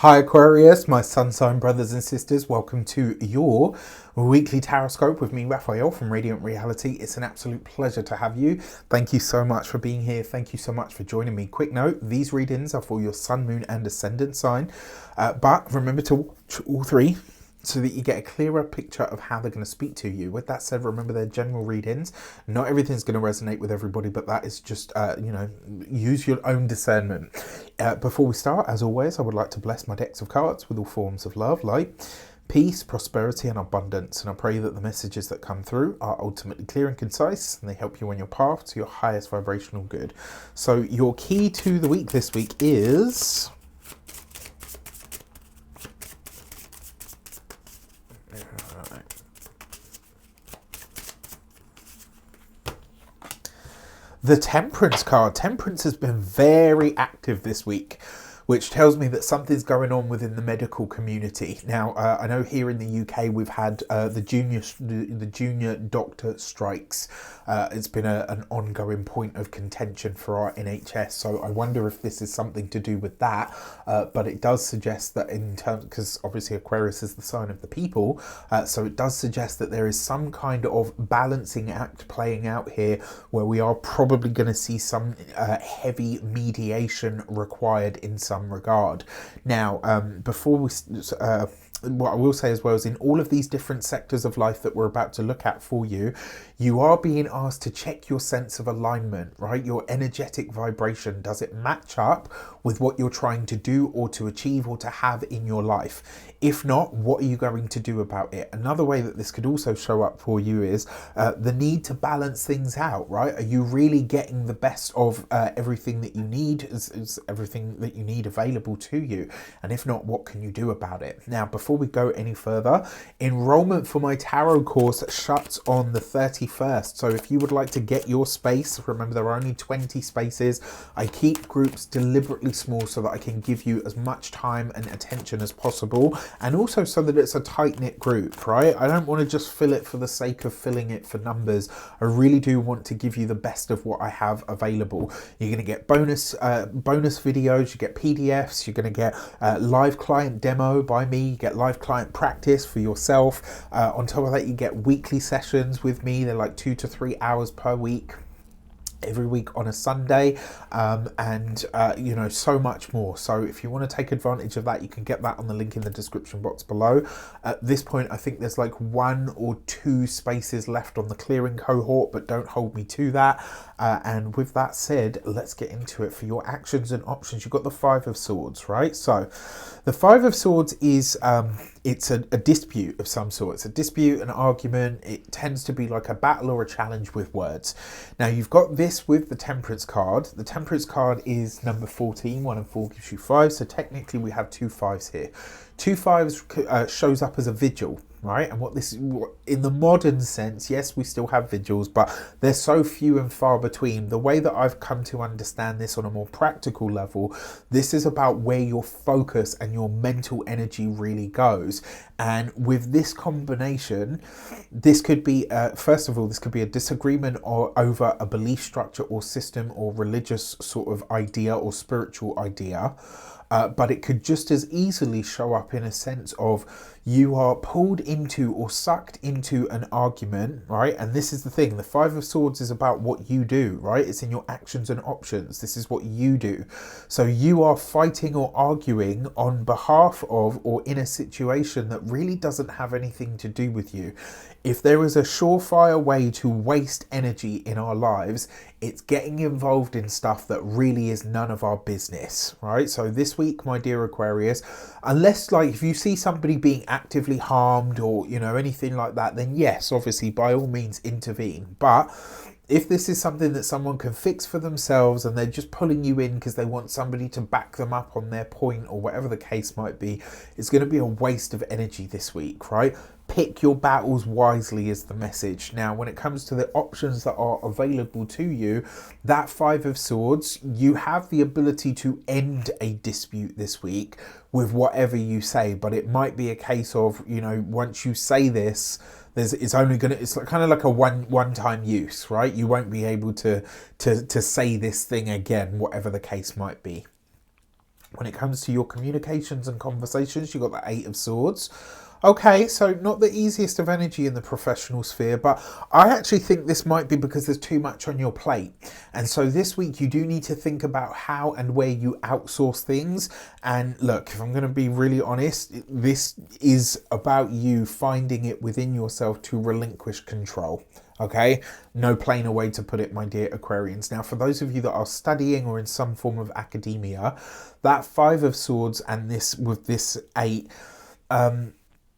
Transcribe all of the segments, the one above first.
Hi Aquarius, my sun sign brothers and sisters, welcome to your weekly tarot with me, Raphael from Reydiant Reality. It's an absolute pleasure to have you. Thank you so much for being here. Thank you so much for joining me. Quick note, these readings are for your sun, moon and ascendant sign, but remember to watch all three so that you get a clearer picture of how they're going to speak to you. With that said, remember they're general readings. Not everything's going to resonate with everybody, but that is just, use your own discernment. Before we start, as always, I would like to bless my decks of cards with all forms of love, light, peace, prosperity and abundance. And I pray that the messages that come through are ultimately clear and concise, and they help you on your path to your highest vibrational good. So your key to the week this week is... the Temperance card. Temperance has been very active this week, which tells me that something's going on within the medical community. Now, I know here in the UK we've had the junior doctor strikes. It's been an ongoing point of contention for our NHS, so I wonder if this is something to do with that. But it does suggest that in terms, because obviously Aquarius is the sign of the people, so it does suggest that there is some kind of balancing act playing out here where we are probably going to see some heavy mediation required in some regard. Now, before we what I will say as well is in all of these different sectors of life that we're about to look at for you, you are being asked to check your sense of alignment, right? Your energetic vibration. Does it match up with what you're trying to do or to achieve or to have in your life? If not, what are you going to do about it? Another way that this could also show up for you is the need to balance things out, right? Are you really getting the best of everything that you need? Is everything that you need available to you? And if not, what can you do about it? Now, before we go any further, enrollment for my tarot course shuts on the 31st. So if you would like to get your space, remember there are only 20 spaces. I keep groups deliberately small so that I can give you as much time and attention as possible, and also so that it's a tight-knit group, right? I don't want to just fill it for the sake of filling it for numbers. I really do want to give you the best of what I have available. You're going to get bonus videos, you get PDFs, you're going to get live client demo by me, you get live client practice for yourself. On top of that, you get weekly sessions with me. They're like 2 to 3 hours per week, every week on a Sunday, and so much more. So if you want to take advantage of that, you can get that on the link in the description box below. At this point, I think there's like 1 or 2 spaces left on the clearing cohort, but don't hold me to that. And with that said, let's get into it. For your actions and options, you've got the 5 of Swords, right? So the 5 of Swords is it's a dispute of some sort. It's a dispute, an argument. It tends to be like a battle or a challenge with words. Now, you've got this with the Temperance card. The Temperance card is number 14. 1 and 4 gives you 5. So technically, we have 2 5s here. 2 5s shows up as a vigil, right? And in the modern sense, yes, we still have vigils, but they're so few and far between. The way that I've come to understand this on a more practical level, this is about where your focus and your mental energy really goes. And with this combination, this could be, first of all, this could be a disagreement over a belief structure or system or religious sort of idea or spiritual idea. But it could just as easily show up in a sense of you are pulled into or sucked into an argument, right? And this is the thing, the 5 of Swords is about what you do, right? It's in your actions and options. This is what you do. So you are fighting or arguing on behalf of or in a situation that really doesn't have anything to do with you. If there is a surefire way to waste energy in our lives, it's getting involved in stuff that really is none of our business, right? So this week, my dear Aquarius, unless like if you see somebody being actively harmed or, anything like that, then yes, obviously, by all means intervene. But if this is something that someone can fix for themselves and they're just pulling you in because they want somebody to back them up on their point or whatever the case might be, it's going to be a waste of energy this week, right? Pick your battles wisely is the message. Now, when it comes to the options that are available to you, that 5 of Swords, you have the ability to end a dispute this week with whatever you say, but it might be a case of, once you say this, it's kind of like a one-time use, right? You won't be able to say this thing again, whatever the case might be. When it comes to your communications and conversations, you've got the Eight of Swords. Okay, so not the easiest of energy in the professional sphere, but I actually think this might be because there's too much on your plate. And so this week you do need to think about how and where you outsource things. And look, if I'm going to be really honest, this is about you finding it within yourself to relinquish control. Okay, no plainer way to put it, my dear Aquarians. Now, for those of you that are studying or in some form of academia, that Five of Swords and this with this Eight,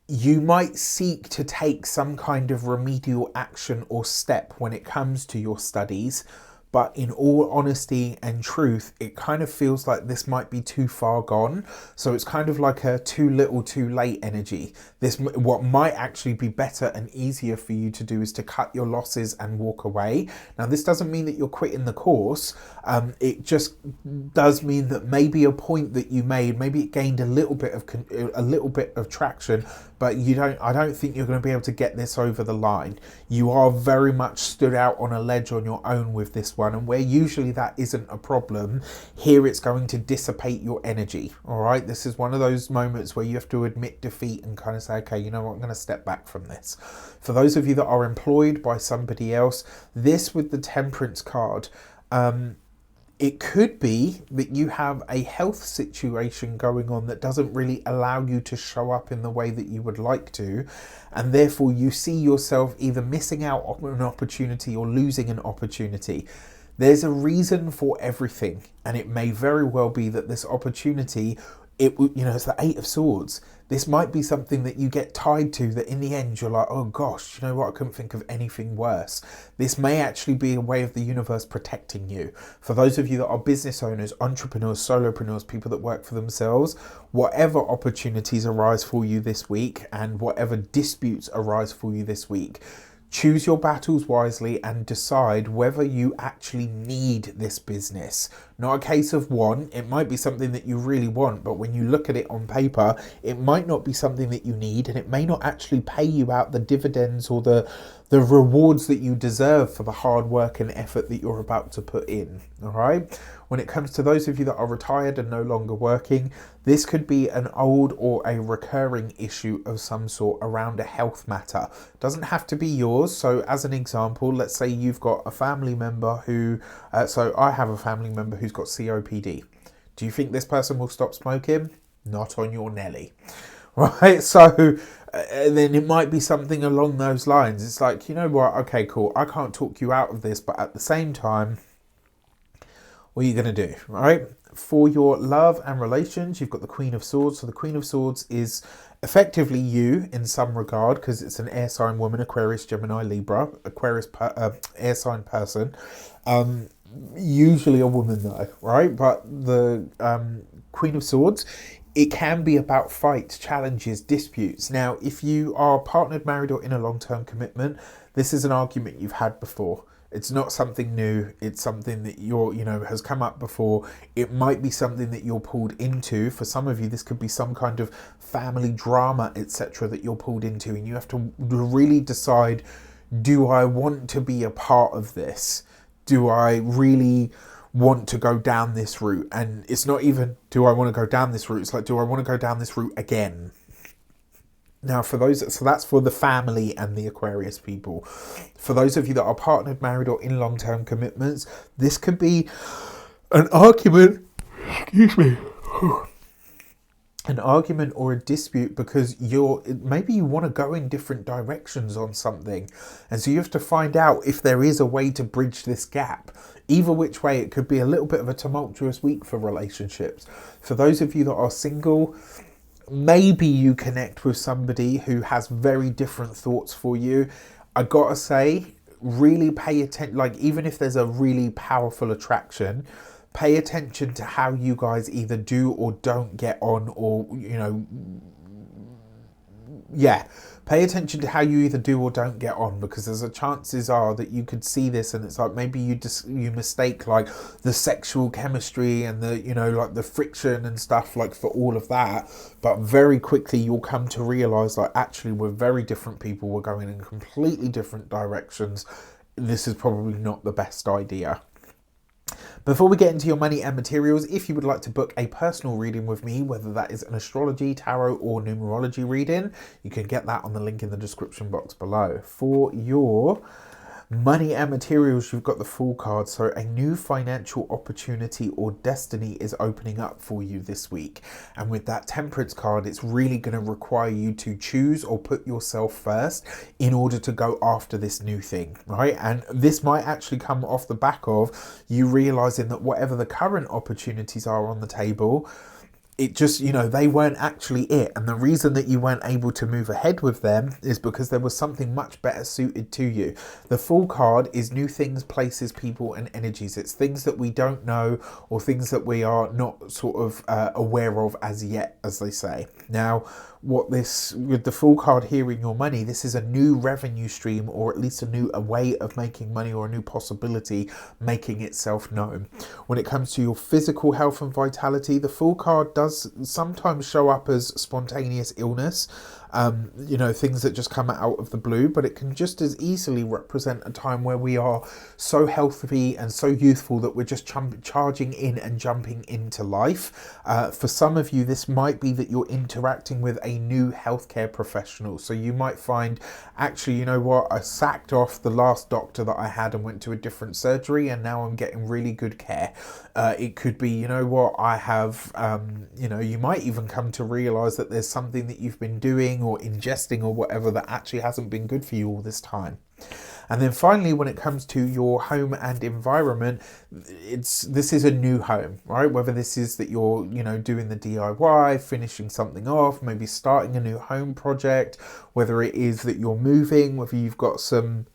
you might seek to take some kind of remedial action or step when it comes to your studies. But in all honesty and truth, it kind of feels like this might be too far gone. So it's kind of like a too little, too late energy. What might actually be better and easier for you to do is to cut your losses and walk away. Now, this doesn't mean that you're quitting the course. It just does mean that maybe a point that you made, maybe it gained a little bit of traction, but I don't think you're going to be able to get this over the line. You are very much stood out on a ledge on your own with this one, and where usually that isn't a problem, here it's going to dissipate your energy. All right, this is one of those moments where you have to admit defeat and kind of say, okay, you know what, I'm going to step back from this. For those of you that are employed by somebody else, this with the Temperance card, it could be that you have a health situation going on that doesn't really allow you to show up in the way that you would like to, and therefore you see yourself either missing out on an opportunity or losing an opportunity. There's a reason for everything, and it may very well be that this opportunity, it's the Eight of Swords. This might be something that you get tied to, that in the end you're like, oh gosh, you know what, I couldn't think of anything worse. This may actually be a way of the universe protecting you. For those of you that are business owners, entrepreneurs, solopreneurs, people that work for themselves, whatever opportunities arise for you this week and whatever disputes arise for you this week, choose your battles wisely and decide whether you actually need this business. Not a case of want. It might be something that you really want, but when you look at it on paper, it might not be something that you need, and it may not actually pay you out the dividends or the rewards that you deserve for the hard work and effort that you're about to put in. All right. When it comes to those of you that are retired and no longer working, this could be an old or a recurring issue of some sort around a health matter. It doesn't have to be yours. So as an example, let's say you've got a family member who, so I have a family member who's got COPD. Do you think this person will stop smoking? Not on your Nelly. Right, so then it might be something along those lines. It's like, you know what, okay, cool, I can't talk you out of this, but at the same time, what are you going to do, right? For your love and relations, you've got the Queen of Swords. So the Queen of Swords is effectively you in some regard, because it's an air sign woman, Aquarius, Gemini, Libra, Aquarius air sign person. Usually a woman though, right? But the Queen of Swords, it can be about fights, challenges, disputes. Now, if you are partnered, married, or in a long-term commitment, this is an argument you've had before. It's not something new. It's something that has come up before. It might be something that you're pulled into. For some of you, this could be some kind of family drama, etc., that you're pulled into, and you have to really decide, do I want to be a part of this? Do I really want to go down this route? And it's not even, do I want to go down this route? It's like, do I want to go down this route again? Now, so that's for the family and the Aquarius people. For those of you that are partnered, married, or in long-term commitments, this could be an argument, an argument or a dispute because maybe you want to go in different directions on something. And so you have to find out if there is a way to bridge this gap. Either which way, it could be a little bit of a tumultuous week for relationships. For those of you that are single, maybe you connect with somebody who has very different thoughts for you. I gotta say, really pay attention, like even if there's a really powerful attraction, pay attention to how you guys either do or don't get on, or, pay attention to how you either do or don't get on, because there's a chances are that you could see this and it's like maybe you mistake like the sexual chemistry and the like the friction and stuff like for all of that, but very quickly you'll come to realize like actually we're very different people, we're going in completely different directions, this is probably not the best idea. Before we get into your money and materials, if you would like to book a personal reading with me, whether that is an astrology, tarot or numerology reading, you can get that on the link in the description box below. For your money and materials, you've got the Fool card. So a new financial opportunity or destiny is opening up for you this week. And with that Temperance card, it's really going to require you to choose or put yourself first in order to go after this new thing, right? And this might actually come off the back of you realizing that whatever the current opportunities are on the table, it just, you know, they weren't actually it. And the reason that you weren't able to move ahead with them is because there was something much better suited to you. The Fool card is new things, places, people and energies. It's things that we don't know or things that we are not sort of aware of as yet, as they say. Now, what this, with the Fool card here in your money, this is a new revenue stream, or at least a new way of making money, or a new possibility making itself known. When it comes to your physical health and vitality, the Fool card does sometimes show up as spontaneous illness, you know, things that just come out of the blue, but it can just as easily represent a time where we are so healthy and so youthful that we're just charging in and jumping into life. For some of you, this might be that you're interacting with a new healthcare professional. So you might find, actually, you know what, I sacked off the last doctor that I had and went to a different surgery, and now I'm getting really good care. It could be, you know what, I have, you know, you might even come to realize that there's something that you've been doing or ingesting or whatever that actually hasn't been good for you all this time. And then finally, when it comes to your home and environment, this is a new home, right? Whether this is that you're, you know, doing the DIY, finishing something off, maybe starting a new home project, whether it is that you're moving, whether you've got some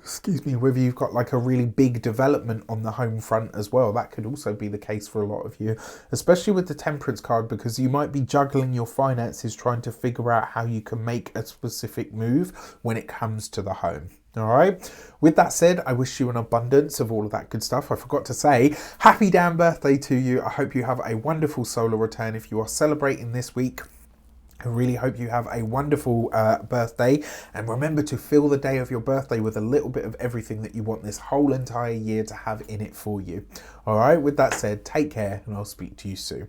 excuse me, whether you've got like a really big development on the home front as well. That could also be the case for a lot of you, especially with the Temperance card, because you might be juggling your finances, trying to figure out how you can make a specific move when it comes to the home. All right. With that said, I wish you an abundance of all of that good stuff. I forgot to say, happy damn birthday to you. I hope you have a wonderful solar return if you are celebrating this week. I really hope you have a wonderful birthday, and remember to fill the day of your birthday with a little bit of everything that you want this whole entire year to have in it for you. All right, with that said, take care, and I'll speak to you soon.